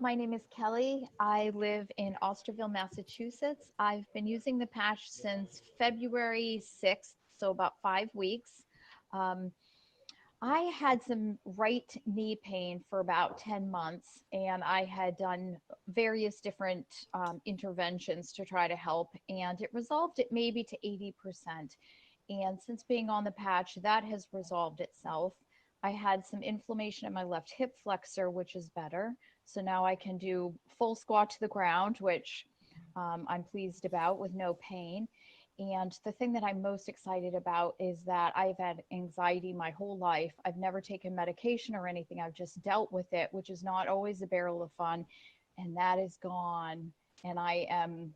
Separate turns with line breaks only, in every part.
My name is Kelly. I live in Osterville, Massachusetts. I've been using the patch since February 6th, so about 5 weeks. Um, I had some right knee pain for about 10 months, and I had done various different interventions to try to help, and it resolved it maybe to 80%. And since being on the patch, that has resolved itself. I had some inflammation in my left hip flexor, which is better. So now I can do full squat to the ground, which I'm pleased about with no pain. And the thing that I'm most excited about is that I've had anxiety my whole life. I've never taken medication or anything. I've just dealt with it, which is not always a barrel of fun. And that is gone. And I am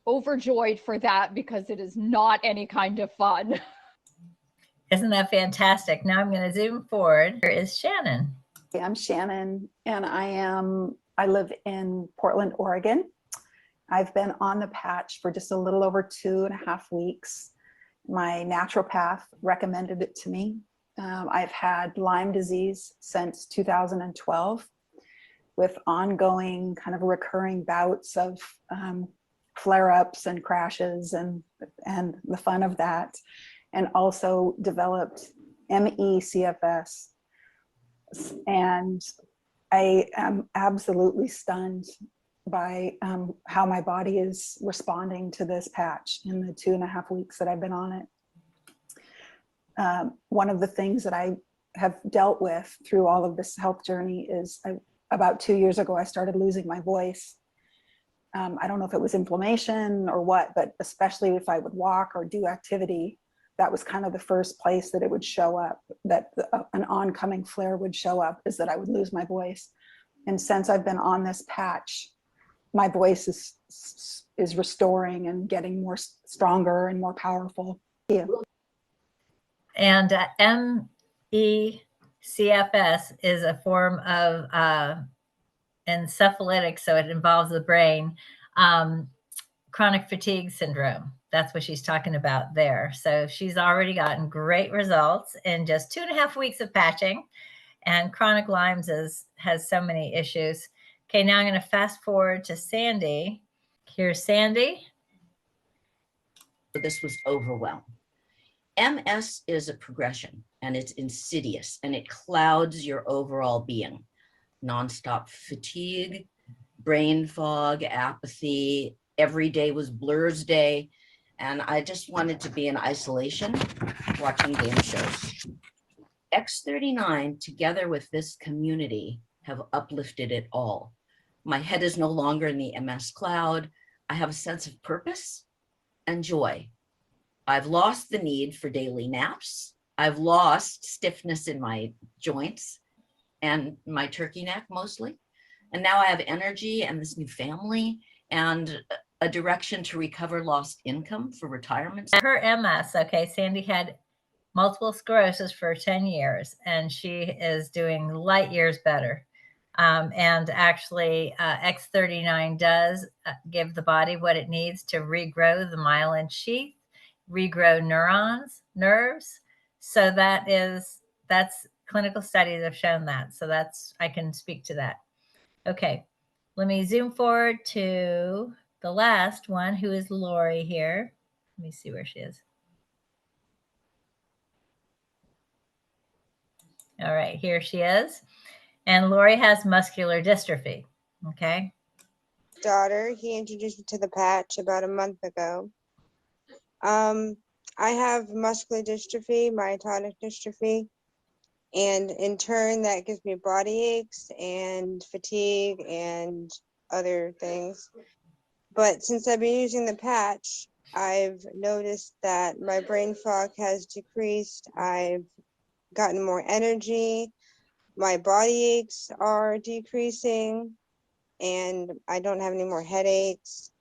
overjoyed for that because it is not any kind of fun.
Isn't that fantastic? Now I'm going to zoom forward. Here is Shannon.
I'm Shannon, and I live in Portland, Oregon. I've been on the patch for just a little over 2.5 weeks. My naturopath recommended it to me. I've had Lyme disease since 2012 with ongoing kind of recurring bouts of flare-ups and crashes and the fun of that, and also developed ME/CFS. And I am absolutely stunned by how my body is responding to this patch in the 2.5 weeks that I've been on it. One of the things that I have dealt with through all of this health journey is about 2 years ago, I started losing my voice. I don't know if it was inflammation or what, but especially if I would walk or do activity, that was kind of the first place that it would show up, that an oncoming flare would show up, is that I would lose my voice. And since I've been on this patch, my voice is restoring and getting more stronger and more powerful. Yeah.
And ME/CFS is a form of encephalitic, so it involves the brain, chronic fatigue syndrome. That's what she's talking about there. So she's already gotten great results in just 2.5 weeks of patching, and chronic Lyme's has so many issues. Okay, now I'm going to fast forward to Sandy. Here's Sandy.
This was overwhelmed. MS is a progression, and it's insidious, and it clouds your overall being. Nonstop fatigue, brain fog, apathy. Every day was Blur's day. And I just wanted to be in isolation, watching game shows. X39, together with this community, have uplifted it all. My head is no longer in the MS cloud. I have a sense of purpose and joy. I've lost the need for daily naps. I've lost stiffness in my joints and my turkey neck mostly. And now I have energy and this new family and a direction to recover lost income for retirement.
Her MS, okay, Sandy had multiple sclerosis for 10 years, and she is doing light years better. And actually, X39 does give the body what it needs to regrow the myelin sheath, regrow nerves. So that's clinical studies have shown that. So I can speak to that. Okay, let me zoom forward to the last one, who is Lori here. Let me see where she is. All right, here she is. And Lori has muscular dystrophy, okay?
Daughter, he introduced me to the patch about a month ago. I have muscular dystrophy, myotonic dystrophy, and in turn that gives me body aches and fatigue and other things. But since I've been using the patch, I've noticed that my brain fog has decreased. I've gotten more energy. My body aches are decreasing, and I don't have any more headaches.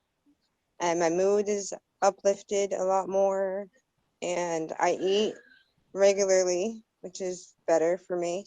And my mood is uplifted a lot more. And I eat regularly, which is better for me.